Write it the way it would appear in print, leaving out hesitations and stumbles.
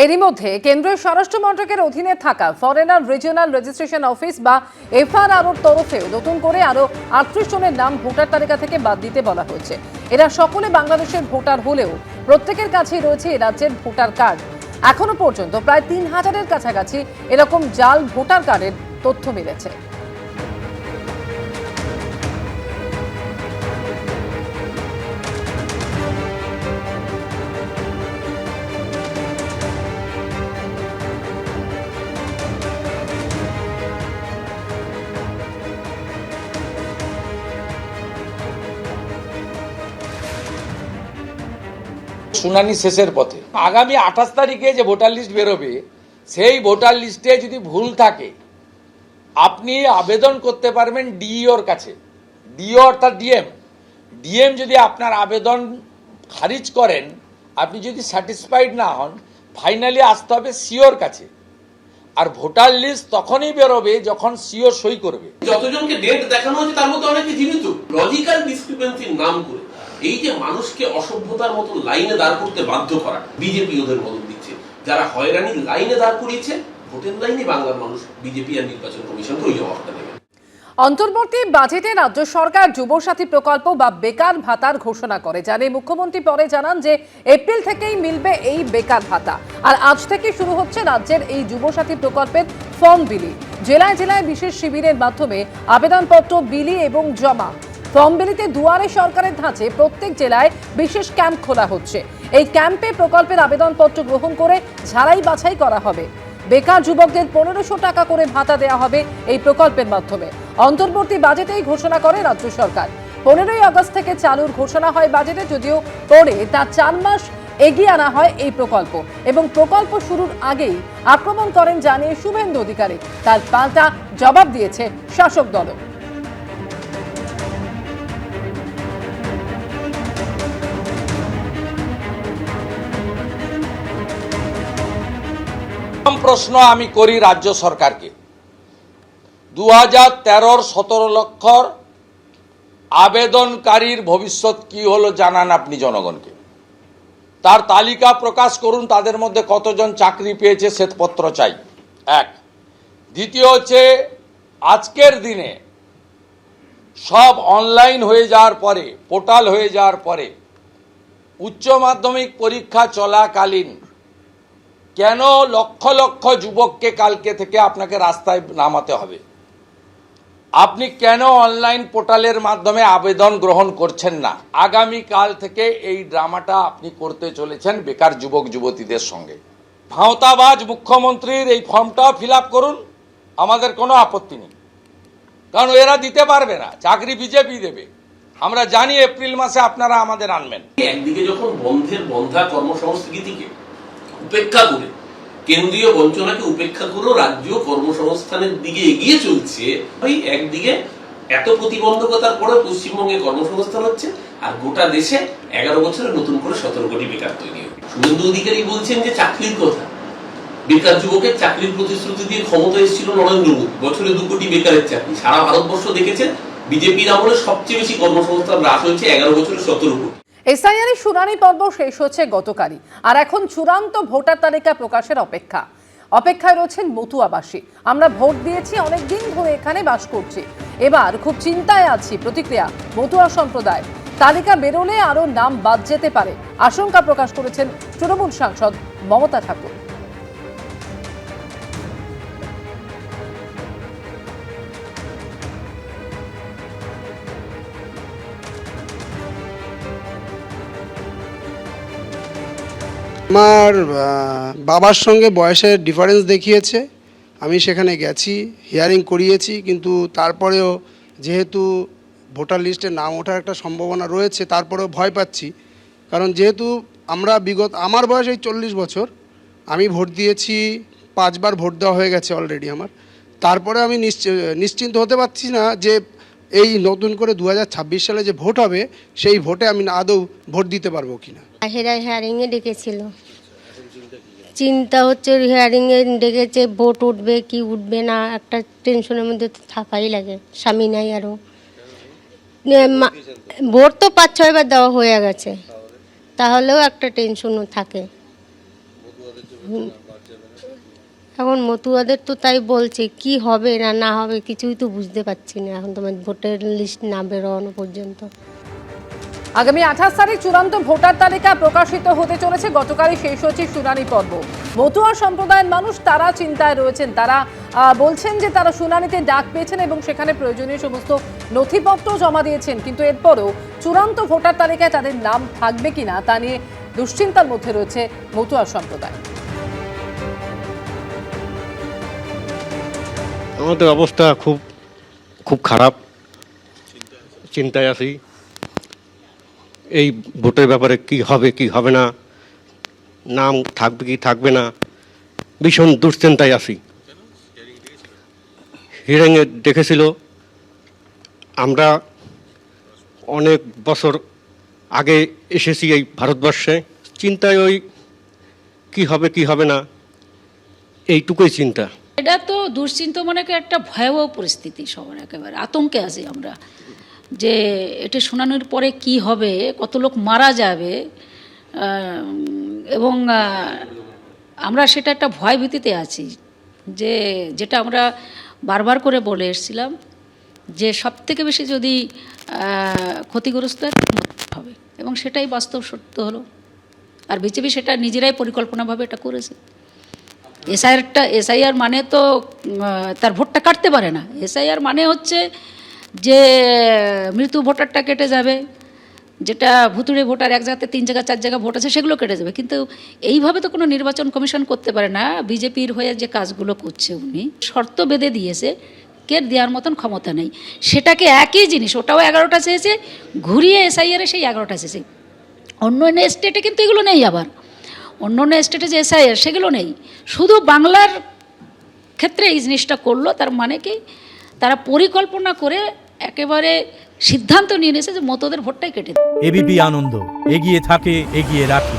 এরই মধ্যে কেন্দ্রীয় স্বরাষ্ট্র মন্ত্রকের অধীনে থাকা ফরেনার রিজিওনাল রেজিস্ট্রেশন অফিস বা এফআরআরওর তরফেও নতুন করে আরো 38 জনের নাম ভোটার তালিকা থেকে বাদ দিতে বলা হয়েছে। এরা সকলে বাংলাদেশের ভোটার হলেও প্রত্যেকের কাছেই রয়েছে এ রাজ্যের ভোটার কার্ড। এখনো পর্যন্ত প্রায় 3000-এর কাছাকাছি এরকম জাল ভোটার কার্ডের তথ্য মিলেছে। শুনানি শেষের পথে আগামী 28 তারিখে যে ভোটার লিস্ট বেরোবে, সেই ভোটার লিস্টে যদি ভুল থাকে আপনি আবেদন করতে পারবেন ডিইওর কাছে। ডিইও অর্থাৎ ডিএম যদি আপনার আবেদন খারিজ করেন, আপনি যদি স্যাটিসফাইড না হন, ফাইনালি আসতে হবে সিওর কাছে। আর ভোটার লিস্ট তখনই বেরোবে যখন সিও সই করবে। যতজনকে ডেট দেখানো হয়েছে তার মধ্যে অনেকে জীবিত। লজিক্যাল ডিসক্রিপেন্সির নাম করে এই যে মানুষকে অসভ্যতার মতো লাইনে দাঁড় করতে বাধ্য করা, বিজেপি ওদের মদত দিচ্ছে। যারা হয়রানি লাইনে দাঁড় করিয়েছে, ভোটের লাইনে বাংলার মানুষ বিজেপি আর নির্বাচন কমিশনকে ওই জবাবটা দেবে। অন্তর্বর্তী বাজেটে রাজ্য সরকার যুবসাথী প্রকল্প বা বেকার ভাতার ঘোষণা করে, জানে মুখ্যমন্ত্রী পরে জানান যে এপ্রিল থেকেই মিলবে এই বেকার ভাতা। আর আজ থেকে শুরু হচ্ছে রাজ্যের এই যুবসাথী প্রকল্পের ফর্ম বিলি। জেলায় জেলায় বিশেষ শিবিরের মাধ্যমে আবেদনপত্র বিলি এবং জমা। ফর্ম বিলিতে দুয়ারে সরকারের ধাঁচে প্রত্যেক জেলায় বিশেষ ক্যাম্প খোলা হচ্ছে। এই ক্যাম্পে প্রকল্পের আবেদনপত্র গ্রহণ করে ঝাড়াই বাছাই করা হবে। বেকার যুবকদের 1500 টাকা করে ভাতা দেওয়া হবে এই প্রকল্পের মাধ্যমে। অন্তর্বর্তী বাজেটেই ঘোষণা করে রাজ্য সরকার। 15ই আগস্ট থেকে চালুর ঘোষণা হয় বাজেটে, যদিও পরে তা 4 মাস এগিয়ে আনা হয় এই প্রকল্প। এবং প্রকল্প শুরুর আগেই আক্রমণ করেন জানিয়ে শুভেন্দু অধিকারী। তার পাল্টা জবাব দিয়েছে শাসক দল। প্রশ্ন আমি করি রাজ্য সরকারকে, 2013-র 17 লক্ষর আবেদনকারীর ভবিষ্যৎ কি হলো জানান আপনি জনগণকে। তার তালিকা প্রকাশ করুন, তাদের মধ্যে কতজন চাকরি পেয়েছে শ্বেতপত্র চাই। এক। দ্বিতীয় হচ্ছে, আজকের দিনে সব অনলাইন হয়ে যাওয়ার পরে, পোর্টাল হয়ে যাওয়ার পরে, উচ্চ মাধ্যমিক পরীক্ষা চলাকালীন কেন লক্ষ লক্ষ যুবককে কালকে থেকে আপনাকে রাস্তায় নামাতে হবে? আপনি কেন অনলাইন পোর্টালের মাধ্যমে আবেদন গ্রহণ করছেন না? আগামী কাল থেকে এই ড্রামাটা আপনি করতে চলেছেন বেকার যুবক যুবতীদের সঙ্গে। ভাঁওতাবাজ মুখ্যমন্ত্রীর এই ফর্মটাও ফিল আপ করুন, আমাদের কোনো আপত্তি নেই, কারণ এরা দিতে পারবে না, চাকরি বিজেপি দেবে। আমরা জানি এপ্রিল মাসে আপনারা আমাদের আনবেন। একদিকে যখন বন্ধা কর্মসংস্কৃতিকে উপেক্ষা করে, কেন্দ্রীয় বঞ্চনাকে উপেক্ষা করেও রাজ্য কর্মসংস্থানের দিকে এগিয়ে চলছে, ওই একদিকে এত প্রতিবন্ধকতার পরে পশ্চিমবঙ্গে কর্মসংস্থান হচ্ছে, আর গোটা দেশে 11 বছরে নতুন করে 17 কোটি বেকার তৈরি হবে। শুভেন্দু অধিকারী বলছেন যে চাকরির কথা, বেকার যুবকের চাকরির প্রতিশ্রুতি দিয়ে ক্ষমতা এসেছিল নরেন্দ্র মোদী, বছরে 2 কোটি বেকারের চাকরি। সারা ভারতবর্ষ দেখেছেন বিজেপির আমলে সবচেয়ে বেশি কর্মসংস্থান হ্রাস হয়েছে, 11 বছরে 17 কোটি। এসআইআর শুনানি পর্ব শেষ হচ্ছে গতকালই, আর এখন চূড়ান্ত ভোটার তালিকা প্রকাশের অপেক্ষায় রয়েছেন মতুয়াবাসী। আমরা ভোট দিয়েছি, অনেকদিন ধরে এখানে বাস করছি, এবার খুব চিন্তায় আছি, প্রতিক্রিয়া মতুয়া সম্প্রদায়। তালিকা বেরোলে আরো নাম বাদ যেতে পারে, আশঙ্কা প্রকাশ করেছেন তৃণমূল সাংসদ মমতা ঠাকুর। আমার বাবার সঙ্গে বয়সের ডিফারেন্স দেখিয়েছে, আমি সেখানে গেছি, হিয়ারিং করিয়েছি, কিন্তু তারপরেও যেহেতু ভোটার লিস্টে নাম ওঠার একটা সম্ভাবনা রয়েছে, তারপরেও ভয় পাচ্ছি। কারণ যেহেতু আমার বয়স এই 40 বছর, আমি ভোট দিয়েছি, 5 বার ভোট দেওয়া হয়ে গেছে অলরেডি আমার। তারপরে আমি নিশ্চিন্ত হতে পারছি না যে এই নতুন করে 2026 সালে যে ভোট হবে, সেই ভোটে আমি আদৌ ভোট দিতে পারবো কিনা। হিয়ারিংয়ে ডেকেছিল, চিন্তা হচ্ছে, হিয়ারিংয়ে ডেকেছে, ভোট উঠবে কি উঠবে না, একটা টেনশনের মধ্যে তো থাকাই লাগে। স্বামী নাই আরও, ভোট তো 5-6 বার দেওয়া হয়ে গেছে, তাহলেও একটা টেনশনও থাকে। এখন মতুয়াদের তো তাই বলছে, কি হবে না না হবে কিছুই তো বুঝতে পারছি না এখন, তোমার ভোটের লিস্ট না বেরোনো পর্যন্ত। আগামী 28 তারিখ চূড়ান্ত ভোটার তালিকা প্রকাশিত হতে চলেছে। গতকালই শেষ হচ্ছে শুনানি পর্ব। মতুয়া সম্প্রদায়ের মানুষ তারা চিন্তায় রয়েছেন। তারা বলছেন যে তারা শুনানিতে ডাক পেয়েছেন এবং সেখানে প্রয়োজনীয় সমস্ত নথিপত্র জমা দিয়েছেন, কিন্তু এরপরেও চূড়ান্ত ভোটার তালিকায় তাদের নাম থাকবে কিনা তা নিয়ে দুশ্চিন্তার মধ্যে রয়েছে মতুয়া সম্প্রদায়। আমাদের অবস্থা খুব খারাপ, চিন্তায় আছি এই ভোটের ব্যাপারে, কি হবে কি হবে না, নাম থাকবে কি থাকবে না, ভীষণ দুশ্চিন্তায় আছি। হিয়ারিংয়ে দেখেছিল, আমরা অনেক বছর আগে এসেছি এই ভারতবর্ষে, চিন্তায় ওই কি হবে কি হবে না এইটুকুই চিন্তা। এটা তো দুশ্চিন্তা মানে একটা ভয়াবহ পরিস্থিতি, সবার একেবারে আতঙ্কে আছি আমরা যে এটা শোনানোর পরে কি হবে, কত লোক মারা যাবে, এবং আমরা সেটা একটা ভয় ভীতিতে আছি, যে যেটা আমরা বারবার করে বলে এসেছিলাম যে সবথেকে বেশি যদি ক্ষতিগ্রস্ত হবে, এবং সেটাই বাস্তব সত্য হলো। আর বিজেপি সেটা নিজেরাই পরিকল্পনাভাবে এটা করেছে। এসআইআর মানে তো তার ভোটটা কাটতে পারে না। এসআইআর মানে হচ্ছে যে মৃত্যু ভোটারটা কেটে যাবে, যেটা ভুতুড়ে ভোটার, এক জায়গাতে 3 জায়গা 4 জায়গা ভোট আছে সেগুলো কেটে যাবে, কিন্তু এইভাবে তো কোনো নির্বাচন কমিশন করতে পারে না। বিজেপির হয়ে যে কাজগুলো করছে উনি শর্ত বেঁধে দিয়েছে, কে দেওয়ার মতন ক্ষমতা নেই। সেটাকে একই জিনিস, ওটাও 11টা চেয়েছে, ঘুরিয়ে এসআইআরে সেই 11টা চেয়েছে। অন্য অন্য স্টেটে কিন্তু এগুলো নেই, আবার অন্য অন্য স্টেটে যে এসআইআর সেগুলো নেই, শুধু বাংলার ক্ষেত্রে এই জিনিসটা করলো। তার মানে কি, তারা পরিকল্পনা করে একেবারে সিদ্ধান্ত নিয়ে নিয়েছে যে মতদের ভোটটাই কেটে দেবে। এবিপি আনন্দ, এগিয়ে থাকে, এগিয়ে রাখে।